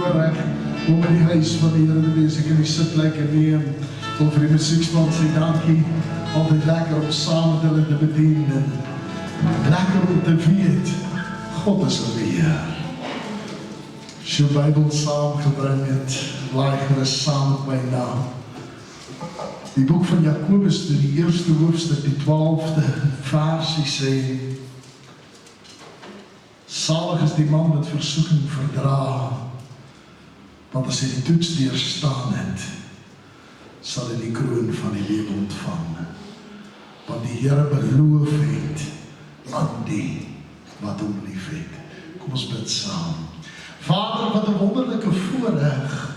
voorrecht om in die huis van die Here te wees. Ek in die sitplek neem, om vir die musiekspan sê dankie, altyd lekker om saam met hulle te bedien, en lekker om te weet, God is alweer. As jou Bybel saamgebring het, laai gerus saam met my na. Die boek van Jakobus, die eerste hoofstuk, die 12de versie sê, salig is die man wat versoeking verdra, want as hy die toets deurstaan het, sal hy die kroon van die lewe ontvang. Want die Here beloof het aan die wat hom lief het. Kom ons bid saam. Vader, wat 'n wonderlike voorreg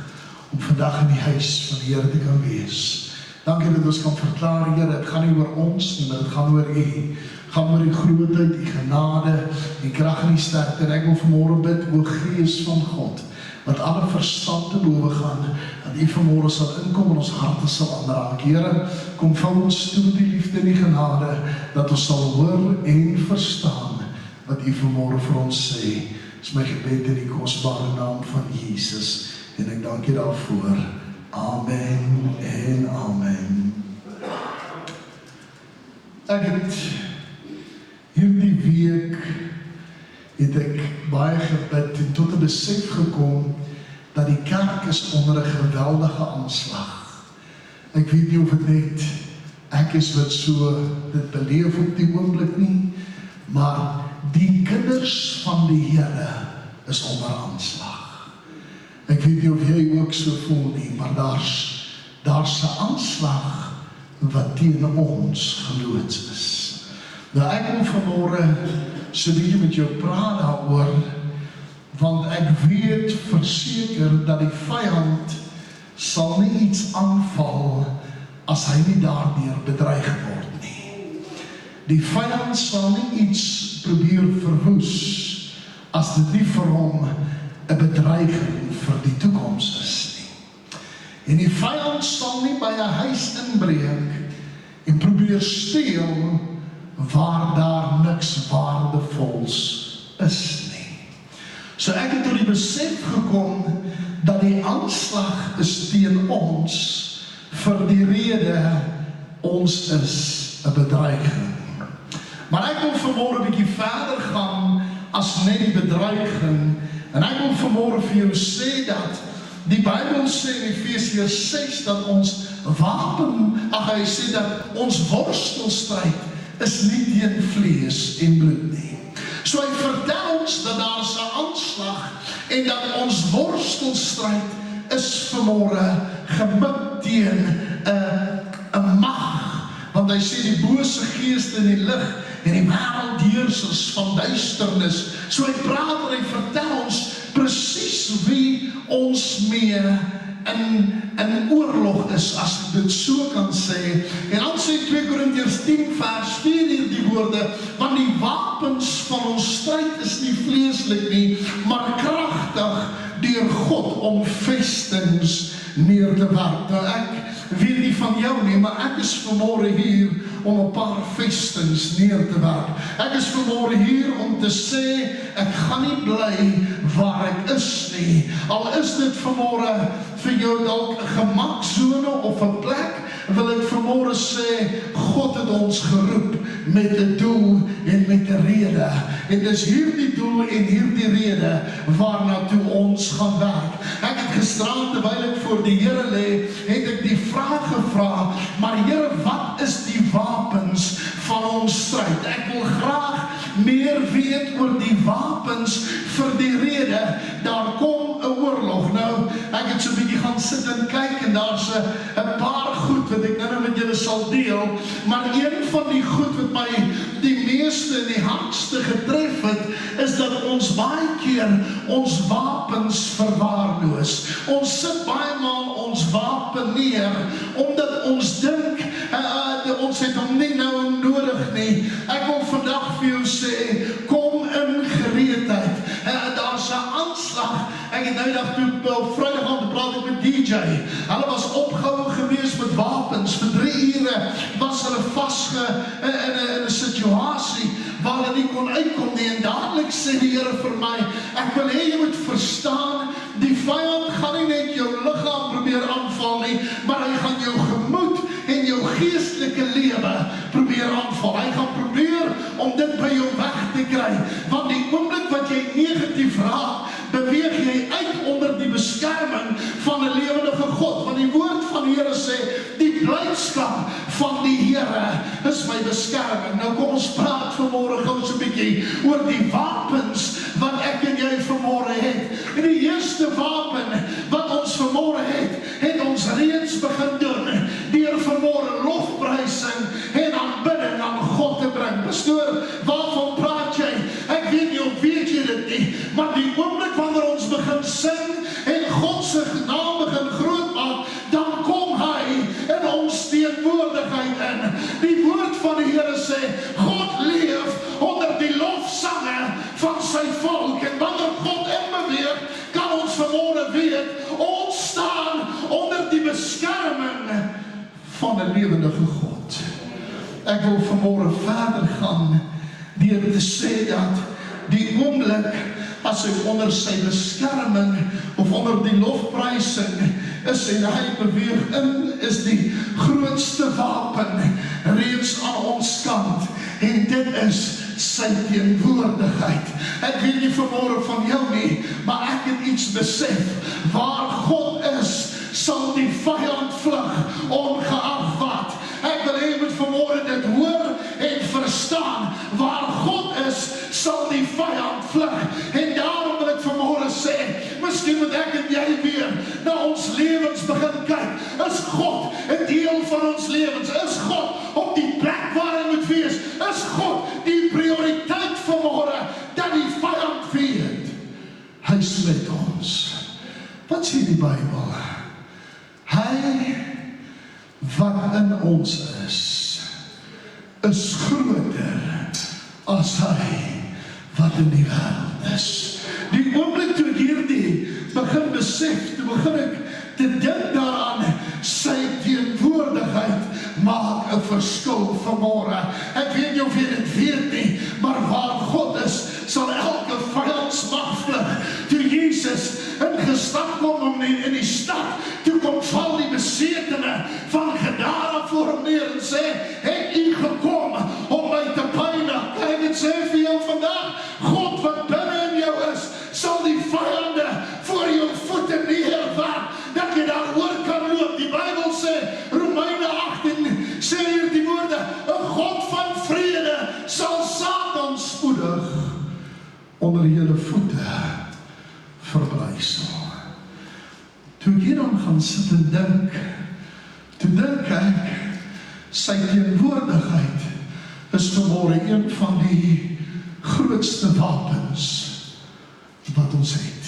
om vandag in die huis van die Here te kan wees. Dankie dat ons kan verklaar, Here, het gaan nie oor ons nie, maar het gaan oor U. Gaan oor die grootheid, die genade, die krag en die sterkte. En ek wil vanmôre bid, o Gees van God, wat alle verstand te bowe gaan, dat U vanmôre sal inkom en ons harte sal aanraak. Here, kom vul ons toe met die liefde en die genade, dat ons sal hoor en verstaan wat U vanmôre vir ons sê. Dis my gebed in die kosbare naam van Jesus. En ek dank U daarvoor. Amen en amen. Ek het hierdie week het ek baie gebid en tot 'n besef gekom dat die kerk is onder 'n geweldige aanslag. Ek weet nie of dit net ek is wat so dit beleef op die oomblik nie, maar die kinders van die Here is onder aanslag. Ek weet nie of jy ook so voel nie, maar daar's 'n aanslag wat teen ons geloods is. Nou ek wil vanmôre so 'n bietjie met jou praat daaroor, want ek weet verseker dat die vyand sal nie iets aanval as hy nie daardeur bedreig word nie. Die vyand sal nie iets probeer verwoes as dit nie vir hom 'n bedreiging vir die toekoms is nie. En die vyand sal nie by 'n huis inbreek en probeer steel waar daar niks waardevols is nie. So ek het tot die besef gekom dat die aanslag is teen ons vir die rede ons is 'n bedreiging. Maar ek wil vanmôre 'n bietjie verder gaan as net die bedreiging. En ek wil vanmôre vir jou sê dat die Bybel sê in Efesiërs 6 dat ons hy sê dat ons worstelstryd is nie teen vlees en bloed nie. So hy vertel ons dat daar 'n aanslag en dat ons worstelstryd is vanmôre gemik teen 'n mag. Want hy sê die bose geeste in die lig en die wêreldheersers van duisternis. So hy praat en hy vertel ons presies wie ons mee in oorlog is, as ek dit so kan sê. En dan sê 2 Korintiërs 10 vers 4 hierdie woorde, want die wapens van ons stryd is nie vleeslik nie, maar kragtig deur God om vestings neer te werp. Nou ek weet nie van jou nie, maar ek is vanmôre hier om 'n paar vestings neer te werp. Ek is vanmôre hier om te sê, ek gaan nie bly waar ek is nie. Al is dit vanmôre vir jou dalk 'n gemaksone of 'n plek, wil ek vanmôre sê, God het ons geroep met 'n doel en met 'n rede. En dis hierdie doel en hierdie rede waarna toe ons gaan werk. Ek het gisterand terwyl ek voor die Here lê, het ek die vraag gevra, maar Here, wat is die wapens van ons stryd? Ek wil graag meer weet oor die wapens vir die rede, daar kom 'n oorlog. Nou, ek het so 'n bietjie gaan sit en kyk en daar's 'n paar goed wat ek nou met julle sal deel, maar een van die goed wat my die meeste en die hardste getref het, is dat ons baie keer ons wapens verwaarloos. Ons sit baie maal ons wapen neer, omdat ons dink, ons het hom nie nou nodig nie. Ek wil vandag vir jou sê, kom in gereedheid. Daar's 'n aanslag. Ek het nou dag toe op Vrydag aand praat ek met DJ. Hulle was opgehou gewees met wapens. Vir 3 ure was hulle in 'n situasie waar hulle nie kon uitkom nie. En dadelik sê die Here vir my, ek wil hê jy moet verstaan, die vyand beskerming van 'n lewendige God. Want die woord van die Here sê, die blydskap van die Here is my beskerming. Nou kom ons praat vanmôre gou so 'n bietjie oor die wapens wat ek en jy vanmôre het. En die eerste wapen wat ons vanmôre het ons reeds begin doen deur vanmôre lofprysing en aanbidding aan God te bring. Pastoor, waarvan praat jy? Ek weet nie of weet jy dit nie, maar die oomblik wanneer ons begin sing en God se naam begin groot maak, dan kom hy in ons teenwoordigheid in. Die woord van die Here sê, God leef onder die lofsange van sy volk. En wanneer God inbeweeg, kan ons vanmôre weet, ons staan onder die beskerming van 'n lewendige God. Ek wil vanmôre verder gaan deur te sê dat die oomblik as hy onder sy beskerming of onder die lofprysing is en hy beweeg in, is die grootste wapen reeds aan ons kant, en dit is sy teenwoordigheid. Ek weet nie vanmôre van jou nie, maar ek het iets besef. Waar God is, sal die vyand vlug, ongeag wat. Ek wil hê jy moet vanmôre dit hoor en verstaan. Waar God is, sal die vyand vlug. En daarom wil ek vanmôre sê, miskien moet ek en jy weer na ons lewens begin kyk. Is God 'n deel van ons lewens? Is God op die plek waar hy moet wees? Is God die prioriteit vanmôre dat die vyand weet? Hy is met ons. Wat sê die Bybel? Hy wat in ons is groter as hy wat in die wêreld is. Die oomblik toe hierdie begin besef, toe begin ek te dink daaraan, sy teenwoordigheid maak 'n verskil vanmôre. Ek weet nie of jy dit weet nie, maar waar God is, sal elke vyandsmag vlug. Toe Jesus ingestap kom in die stad, toe kom val die besetene van Gadara voor hom neer en sê, het u gekom om my te pynig? Kan ek dit sê vir jou vandag? God wat binne in jou is, sal die vyande voor jou voete neerwerp, dat jy daaroor kan loop. Die Bybel sê, Romeine 18 sê hier die woorde, 'n God van vrede sal Satan spoedig onder julle voete verbrysel. Toe ek hier dan gaan sit en dink, toe dink ek, sy teenwoordigheid is vanmôre een van die grootste wapens wat ons het.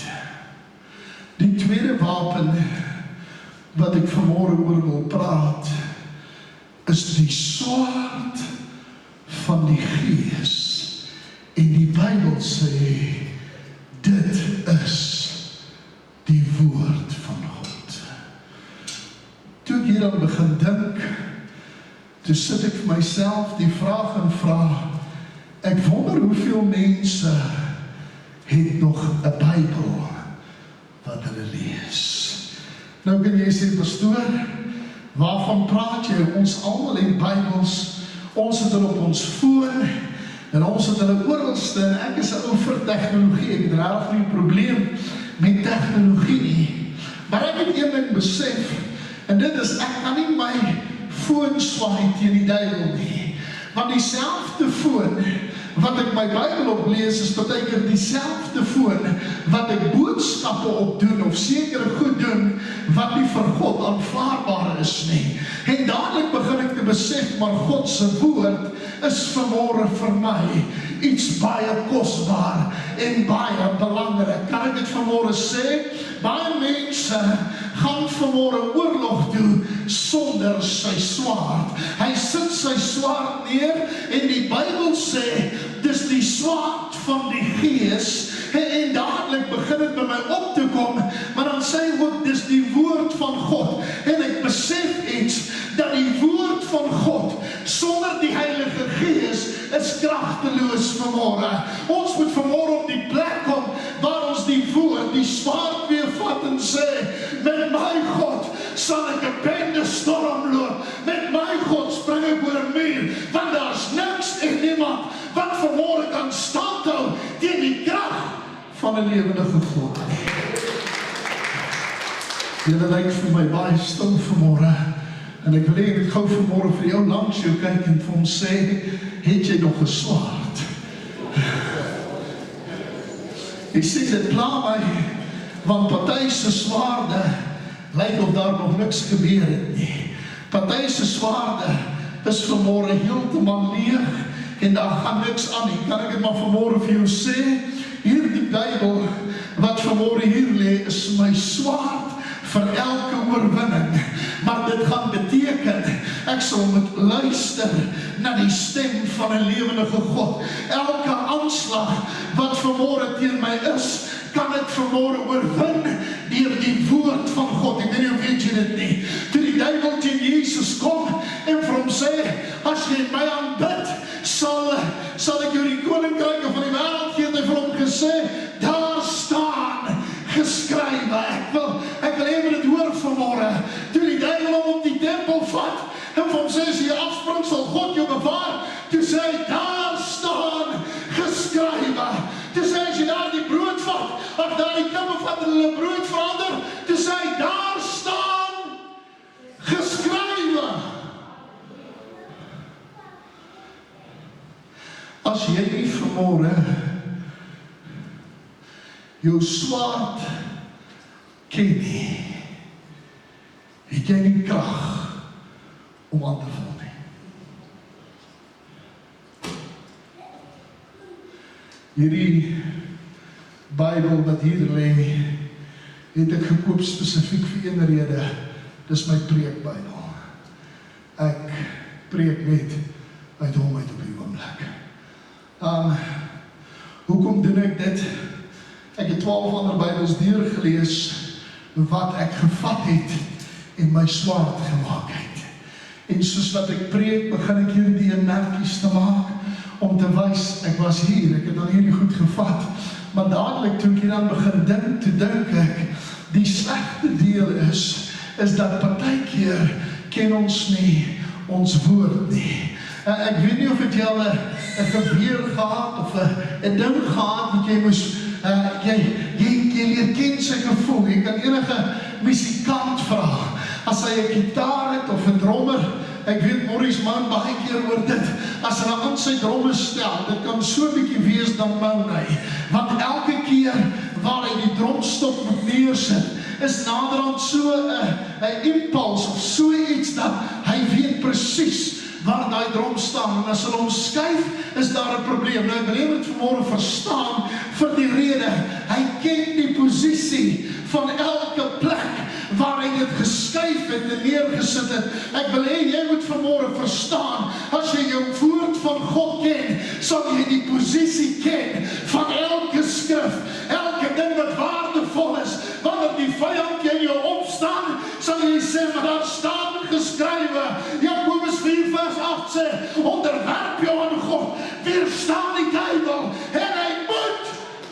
Die tweede wapen wat ek vanmôre oor wil praat, is die swaard van die Gees. En die Bybel sê, dit is die woord van God. Toe ek hier dan begin dink, toe sit ek vir myself die vraag en vra, ek wonder hoeveel mense het nog 'n Bybel wat hulle lees. Nou kan jy sê, pastoor, waarvan praat jy? Ons almal het Bybels, ons het hulle op ons foon, en ons het hulle oralste, en ek is 'n ou vir tegnologie, ek het regtig nie 'n probleem met tegnologie nie. Maar ek het een ding besef, en dit is, ek kan nie my foon swaai teen die duiwel nie. Want dieselfde foon wat ek my Bybel op lees, is partykeer dieselfde foon wat ek boodskappe op doen, of sekere goed doen, wat nie vir God aanvaarbaar is nie. En dadelik begin ek te besef, maar God se woord is vanmôre vir my iets baie kosbaar en baie belangrik. Kan ek dit vanmôre sê? Baie mense gaan vanmôre oorlog toe sonder sy swaard. Hy sit sy swaard neer en die Bybel sê, dis die swaard van die Gees, en dadelik begin dit by my op te kom, maar dan sê hy ook, dis die woord van God, en ek besef iets, dat die woord van God, sonder die Heilige Gees, is kragteloos vanmôre. Ons moet vanmôre op die plek kom, waar ons die woord, die swaard weer vat en sê, met my God sal ek 'n bende storm loop, met my God spring ek oor 'n muur, want daar's niks en niemand wat vanmôre kan standhou teen die krag van 'n lewendige God. Julle lyk vir my baie stil vanmôre. En ek wil hê ek gou vanmôre vir jou langs jou kyk en vir hom sê, het jy nog 'n swaard? Ek sê dit pla my, want party se swaarde lyk of daar nog niks gebeur het nie. Party se swaarde is vanmôre heeltemal leeg en daar gaan niks aan nie. Kan ek dit maar vanmôre vir jou sê? Hierdie Bybel wat vanmôre hier lê is my swaard vir elke oorwinning. Maar dit gaan beteken, ek sal moet luister na die stem van 'n lewendige God. Elke aanslag wat vanmôre teen my is, kan ek vanmôre oorwin deur die woord van God. Ek weet nie of weet jy dit nie. Toe die duiwel teen Jesus kom en vir hom sê, as jy my aanbid, sal ek jou die koninkryke van die wêreld gee, het hy vir hom gesê, daar staan geskrywe. Ek wil hê dit hoor vanmôre. Toe die duiwel hom op die tempel vat en vir hom sê, as jy afspring, sal God jou bewaar. Toe sê hy, daar staan geskrywe. Toe sê as jy daar die brood vat, of daar die kippe vat en hulle brood verander, toe sê hy, daar staan geskrywe. As jy nie vanmôre jou swaard ken nie, het jy nie krag om aan te val nie. Hierdie Bybel wat hier lê, het ek gekoop spesifiek vir een rede. Dis my preekbybel. Ek preek net uit hom uit op die oomblik. Hoekom doen ek dit? Ek het 12 ander Bybels deurgelees wat ek gevat het en my swaard gemaak het. En soos wat ek preek, begin ek hierdie merkies te maak om te wys, ek was hier, ek het al hierdie goed gevat. Maar dadelik toe ek hier dan begin dink, toe dink ek, die slegte deel is dat partykeer ken ons nie ons woord nie. Ek weet nie of het jy al 'n gebeur gehad of 'n ding gehad wat jy moes jy leer ken sy gevoel. Jy kan enige musikant vra as hy 'n gitaar het of 'n drummer. Ek weet Maurice man baie keer oor dit. As hulle aan sy dromme stel, dit kan so 'n bietjie wees dan moun hy. Want elke keer waar hy die dromstok moet neersit, is naderhand so 'n impuls of so iets dat hy weet presies waar daai drom staan, en as hulle hom skuif, is daar 'n probleem. Nou, ek wil hê moet vanmôre verstaan vir die rede, hy ken die posisie van elke plek waar hy dit geskuif het en neergesit het. Ek wil hê jy moet vanmôre verstaan, as jy jou woord van God ken, sal jy die posisie ken van elke skrif, elke ding wat waardevol is. Wanneer die vyand teen jou opstaan, sal jy sê, maar daar staan geskrywe. Jakobus 4 vers 8 sê, onderwerp jou aan God, weerstaan die duiwel, en hy moet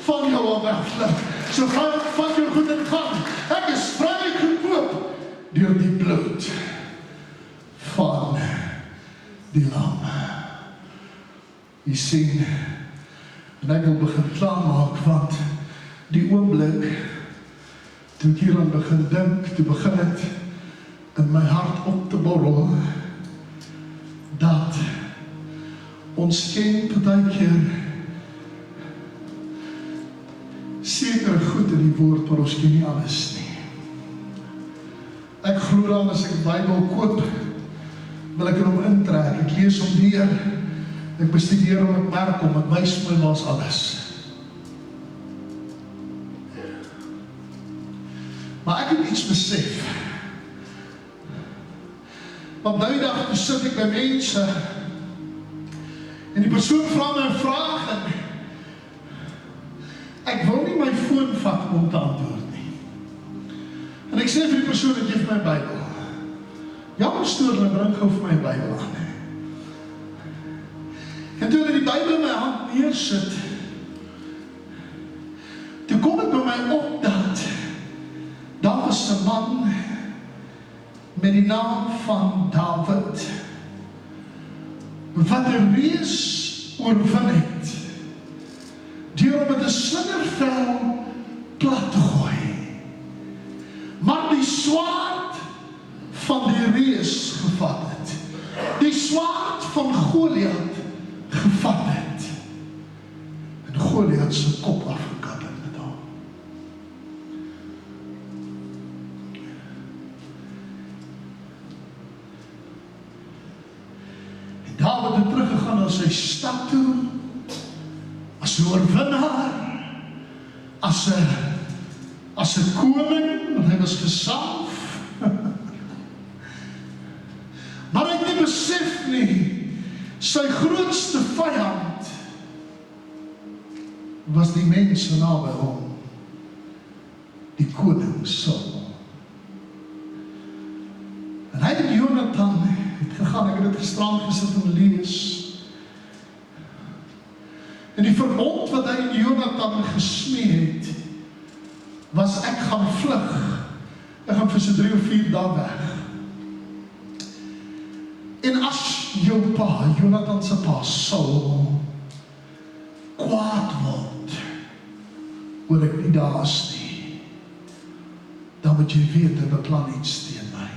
van jou wegvlug. So vat jou goed en gaan. Ek is vrygekoop deur die bloed van die lam. Jy sien, en ek wil begin klaarmaak, want die oomblik, toe ek hieraan begin dink, toe begin het in my hart op te borrel, dat ons ken partykeer sekere goed in die woord, maar ons ken nie alles nie. Ek glo dan as ek 'n Bybel koop, wil ek in hom intrek, ek lees hom deur, ek bestudeer hom, ek merk hom, ek wys my was alles. Maar ek het iets besef. Want nou die dag, toe sit ek by mense, en die persoon vra my 'n vraag, en ek wil nie my foon vat om te antwoord nie. En ek sê vir die persoon, ek geef my Bybel. Ja, pastoor, bring gou vir my Bybel aan. En toe ek die Bybel in my hand neersit, toe kom ek by my op dat daar was 'n man met die naam van Dawid, wat 'n reus oorwin het, deur om met 'n slingervel plat te gooi. Maar die die swaard van die reus gevat het. Die swaard van Goliat gevat het. En Goliat se kop afgekap het met hom. En Dawid het teruggegaan na sy stad toe, as 'n oorwinnaar, as 'n koning, want hy was gesalf. Maar hy het nie besef nie, sy grootste vyand was die mense naby hom, die koning Saul. En hy het Jonathan het gegaan, ek het dit gisterand gesit en lees. En die verbond wat hy in Jonathan gesmee het, was ek gaan vlug. Ek gaan vir so 3 of 4 dae weg. En as jou pa, Jonathan se pa, Saul, kwaad word oor ek nie daar is nie, dan moet jy weet, hy beplan iets teen my.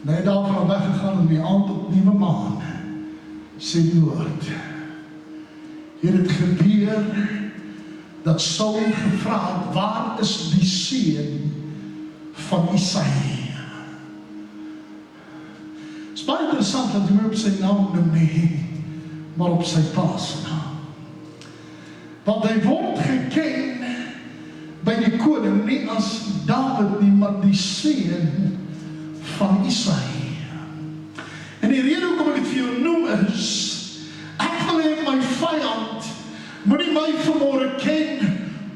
En hy het daarvan weggegaan in die aand op nuwe maan, sê die woord. Hier het gebeur dat Saul gevra het, waar is die seun van Isaïe? Het is baie interessant dat hy op sy naam noem nie, maar op sy pa se naam. Want hy word geken by die koning, nie as Dawid nie, maar die seun van Isaïe. En die rede hoekom ek dit vir jou noem is, ek wil hê my vyand moet nie my vanmôre ken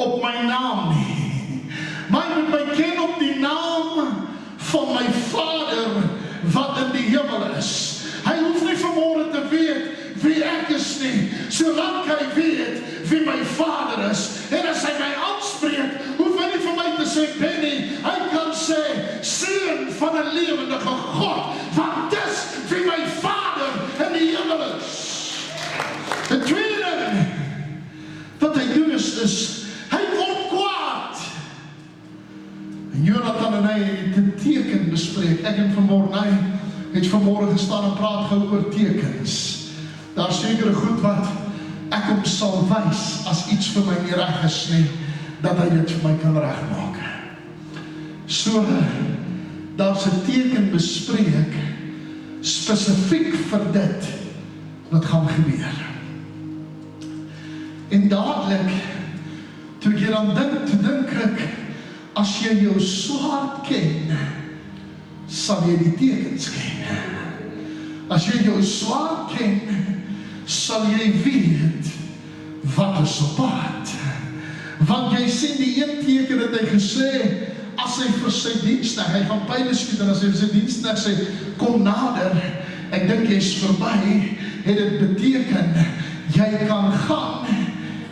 op my naam nie. Maar hy moet my ken op die naam van my Vader wat in die hemel is. Hy hoef nie vanmôre te weet wie ek is nie, solank hy weet wie my Vader is. En as hy my aanspreek, hoef hy nie vir my te sê Benny, hy kan sê seun van 'n lewendige God, want dis wie my Vader in die hemel is. Die tweede wat hy doen is hy word kwaad. En Jonathan en hy het 'n teken bespreek. Ek en vanmôre het vanmôre gestaan en praat gou oor tekens. Daar sekere goed wat ek hom sal wys as iets vir my nie reg is nie, dat hy dit vir my kan regmaak. So, daar's 'n teken bespreek spesifiek vir dit wat gaan gebeur. En dadelik, toe ek hieraan dink ek, as jy jou swaard ken, sal jy die tekens ken. As jy jou swaard ken, sal jy weet wat is op pad. Want jy sien die een teken het hy gesê, as hy vir sy diensknegt, hy gaan pyle skiet en as hy vir sy diensknegt sê, kom nader, ek dink jy is verby, het dit beteken, jy kan gaan,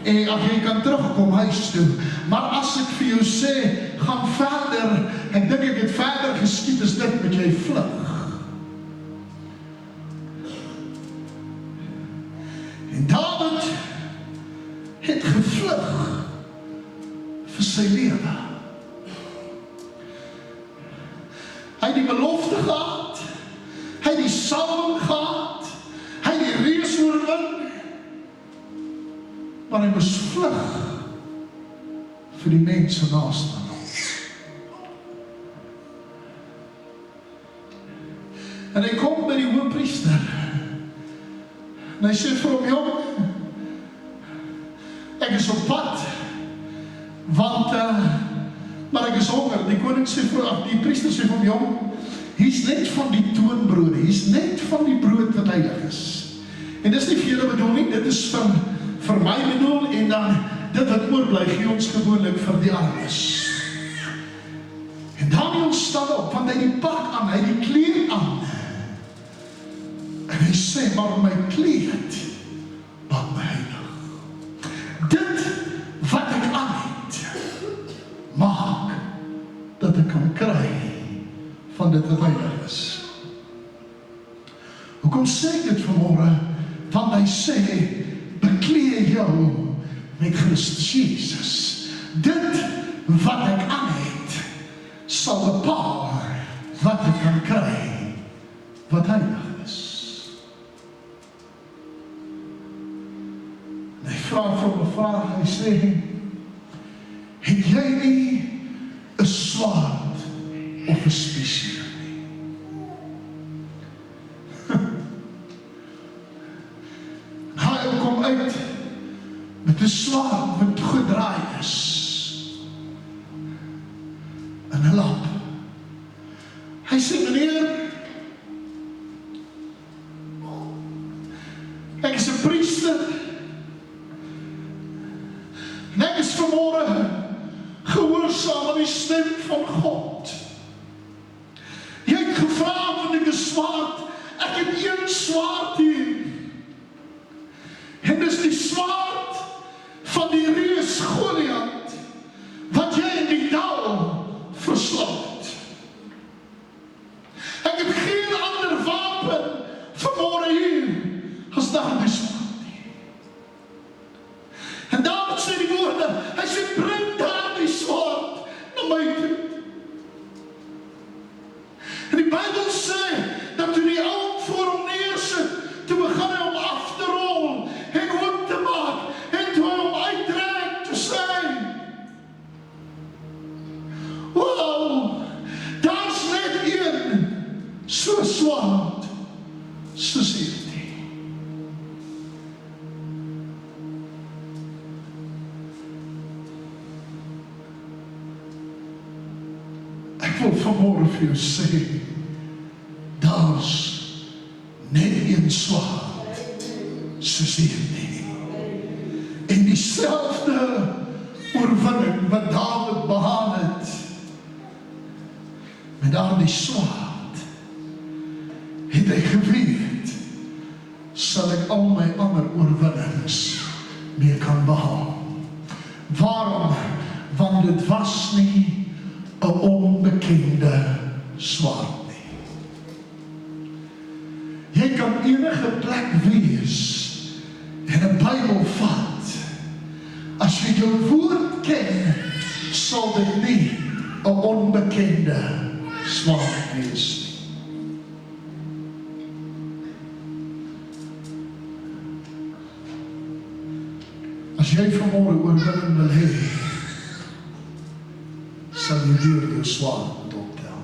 en jy kan terugkom huis toe. Maar as ek vir jou sê, gaan verder, ek dink ek het verder geskiet, is dit met jy vlug. En Dawid het gevlug vir sy lewe. Hy het die belofte gehad, hy het die salwing gehad, hy het die reus oorwin, maar hy moes vlug vir die mense naaste aan hom. En hy kom by die hoëpriester, en hy sê vir hom, jong, ek is op pad, want, maar ek is honger. Die koning sê vir hom, die priester sê vir hom, jong, hier's net van die toonbrode, hier's net van die brood wat heilig is. En dis nie vir julle bedoel nie, dit is vir my bedoel, en dan dit wat oorbly, gee ons gewoonlik vir die armes. En Daniel staan op, want hy die pak aan, hy die kleed aan. En hy sê, maar my kleed maak my heilig. Dit wat ek aan het, maak dat ek kan kry van dit wat heilig is. Hoekom sê ek dit vanmôre? Want hy sê, bekleed jou met Christus Jesus. Dit wat ek aan het, sal bepaal wat ek kan kry, wat heilig is. En hy vra vir my vraag, hy sê, het jy nie 'n swaard of 'n spesier nie? En hy kom uit met 'n swaard wat gedraai is en 'n lap. Hy sê, meneer, ek is 'n priester en ek is vanmôre gehoorsaam aan die stem van God. Jy het gevra van die swaard, ek het een swaard hier. En dis die swaard van die reus Goliat, wat jy in die dal verslaan. Ek het geen ander wapen vanmôre hier, as daardie swaard nie. En daarom sê die woorde, hy sê, bring daardie swaard na my toe. En die Bybel sê, dat toe die ou voor hom neersit, toe begin hy hom af te rol, en oop te maak, en toe hy hom uittrek, toe sê hy, wow, daar's net een, so swaard, soos hierdie. Ek wil vanmôre vir jou sê, daar's net een swaard, soos hierdie. En dieselfde oorwinning wat Dawid behaal het, met daardie swaard, het hy geweet, sal ek al my ander oorwinnings mee kan behaal. Waarom? Want dit was nie 'n onbekende swaard nie. Jy kan enige plek wees en 'n Bybel vat. As jy jou woord ken, sal dit nie 'n onbekende swaard wees nie. As jy vanmôre oorwinning wil hê, sal jy weer jou swaard moet optel.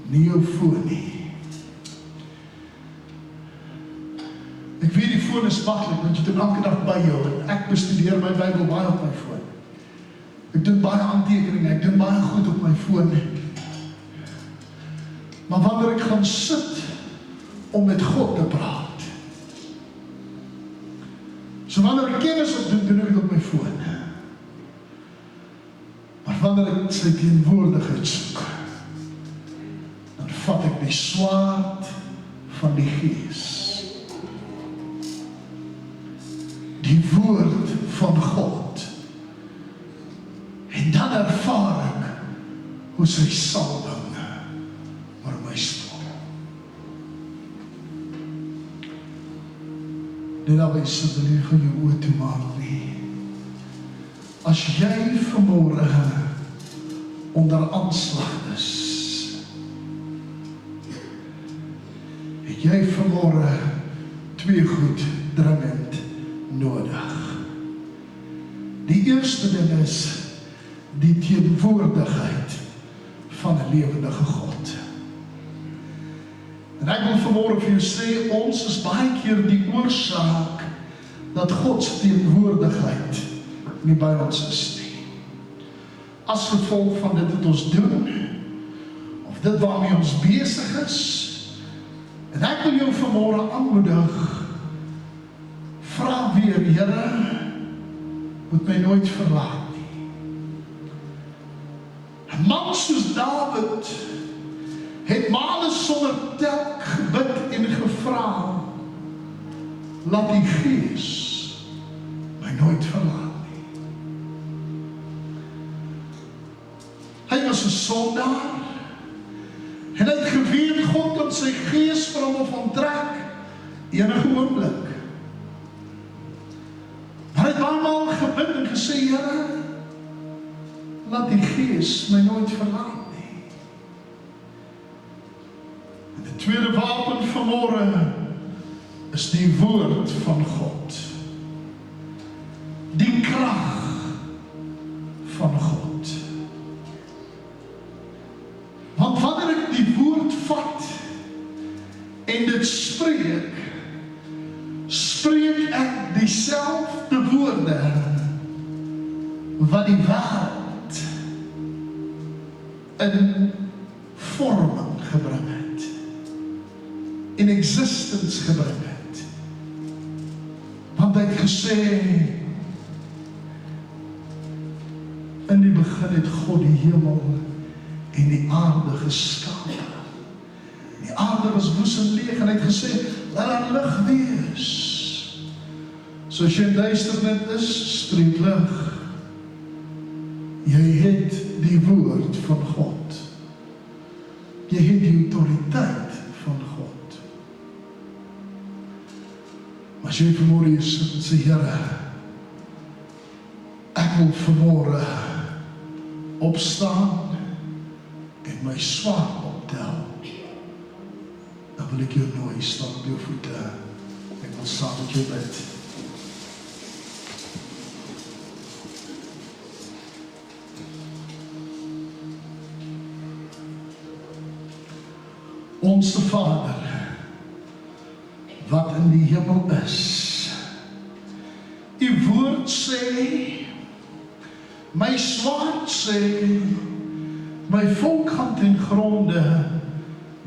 Nie jou foon nie. Ek weet die foon is maklik, want jy het hom elke dag by jou, en ek bestudeer my Bybel baie op my foon. Ek doen baie aantekeninge, ek doen baie goed op my foon. Maar wanneer ek gaan sit om met God te praat, so wanneer ek kennis opdoen, doen ek dit op my foon. Maar wanneer ek sy teenwoordigheid soek, dan vat ek die swaard van die Gees. Die woord van God. En dan ervaar ek hoe sy salwing oor my stroom. Dit daarby asseblief van jou oor te maak nie. As jy vanmôre onder aanslag is, het jy vanmôre twee goed dringend nodig. Die eerste ding is die teenwoordigheid van 'n lewendige God. En ek wil vanmôre vir jou sê, ons is baie keer die oorsaak dat God se teenwoordigheid nie by ons is nie. As gevolg van dit wat ons doen, of dit waarmee ons besig is, en ek wil jou vanmôre aanmoedig, vra weer, Here, moet my nooit verlaat nie. 'n man soos Dawid het male sonder telk gebid en gevra, laat die Gees my nooit verlaat nie. Hy was 'n sondaar, en hy het geweet God kan sy Gees van hom onttrek enige oomblik. gebid en gesê, Here, laat die Gees my nooit verlaat nie. En die tweede wapen vanmôre is die woord van God. Die krag van God. Want wanneer ek die woord vat en dit spreek ek dieselfde woorde wat die wêreld in vorming gebring het, in existence gebring het. Want hy het gesê, in die begin het God die hemel en die aarde geskaap. Die aarde was woes en leeg en hy het gesê, laat daar lig wees. So as jy in duisternis is, spreek lig. Jy het die woord van God. Jy het die autoriteit van God. Maar as jy vanmôre hier sit en sê, Here, ek wil vanmôre opstaan en my swaard optel, dan wil ek jou nooi, staan op jou voete. Ek wil saam met jou bid. Onse Vader, wat in die hemel is, U woord sê, my swaard sê, my volk gaan ten gronde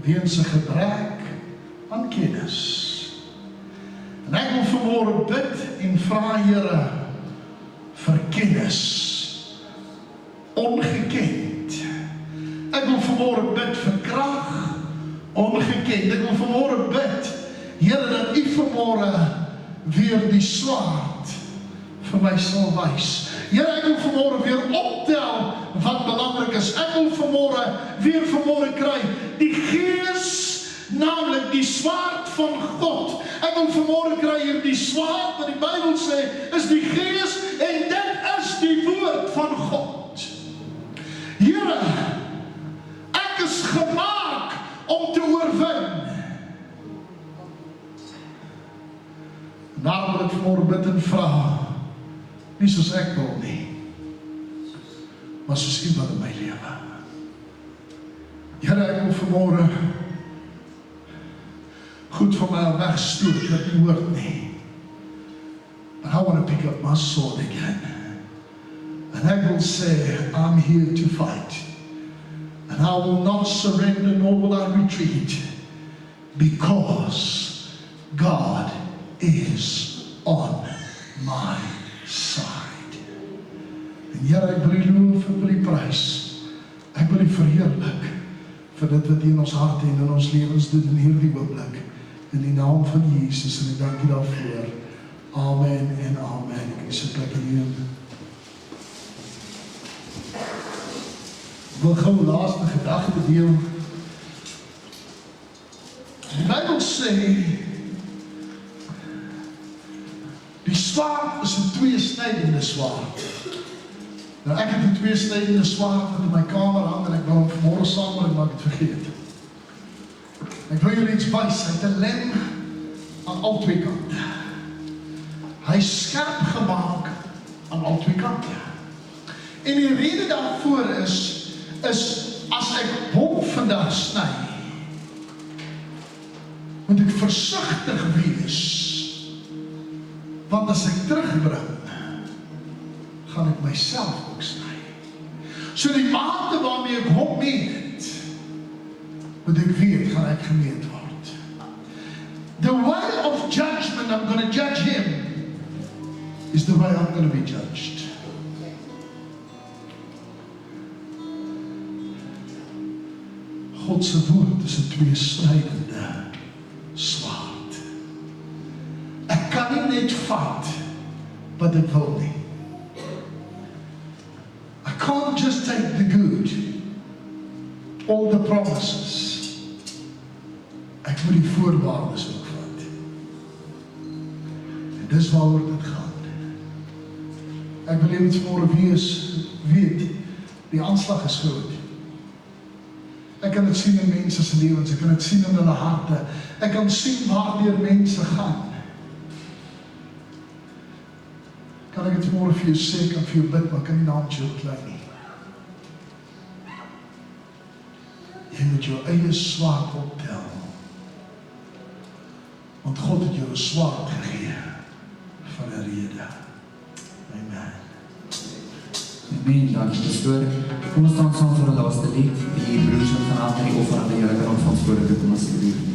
weens 'n gebrek aan kennis. En ek wil vanmôre bid en vra, Here, vir kennis, ongekend. Ek wil vanmôre bid vir krag, ongekend. Ek wil vanmôre bid, Here, dat U vanmôre weer die swaard vir my sal wys. Here, ek wil vanmôre weer optel wat belangrik is. Ek wil vanmôre kry die Gees, naamlik die swaard van God. Ek wil vanmôre kry hier die swaard wat die Bybel sê is die Gees en dit is die woord van God. Here, ek is gemaak om te oorwin. Daarom wil ek vanmôre bid en vra, nie soos ek wil nie, maar soos U wil in my lewe. Here, ek wil vanmôre goed van my wegstoot wat U hoort nie. But I want to pick up my sword again. And ek wil sê, I'm here to fight. And I will not surrender, nor will I retreat, because God is on my side. En Here, ek wil U loof, ek wil U prys, ek wil U verheerlik vir dit wat U in ons harte en in ons lewens doen in hierdie oomblik, in die naam van Jesus, en ek dank U daarvoor. Amen en amen. Ek is 'n plek hier. Ek wil gou 'n laaste gedagte deel. Die Bybel sê, die swaard is 'n tweesnydende swaard. Nou ek het 'n tweesnydende swaard in my kamer hang en ek wou hom vanmôre saambring, maar ek het vergeet. Ek wil julle iets wys, hy het 'n lem aan al twee kante. Hy is skerp gemaak aan al twee kante. En die rede daarvoor is as ek hom vandag sny, moet ek versigtig wees, want as ek terugbring, gaan ek myself ook sny. So die mate waarmee ek hom meet, moet ek weet, gaan ek gemeet word. The way of judgment, I'm going to judge him, is the way I'm going to be judged. God se woord is 'n tweesnydende swaard. Ek kan nie net vat wat ek wil nie. I can't just take the good, all the promises. Ek moet die voorwaardes ook vat. En dis waaroor dit gaan. Ek wil hê met vanmôre weet, die aanslag is groot. Ek kan dit sien in mense se lewens, ek kan dit sien in hulle harte, ek kan sien waardeur mense gaan. Kan ek dit vanmôre vir jou sê, ek kan vir jou bid, maar kan nie naam jou klein nie. Jy moet jou eie swaard optel, want God het jou 'n swaard gegee vir 'n rede. Amen. Amen, dankie pastoor. Kom ons staan saam vir 'n laaste lied. Die broers wat vanaand na die offer aan die Here kan ontvang voordat ek kom asseblief.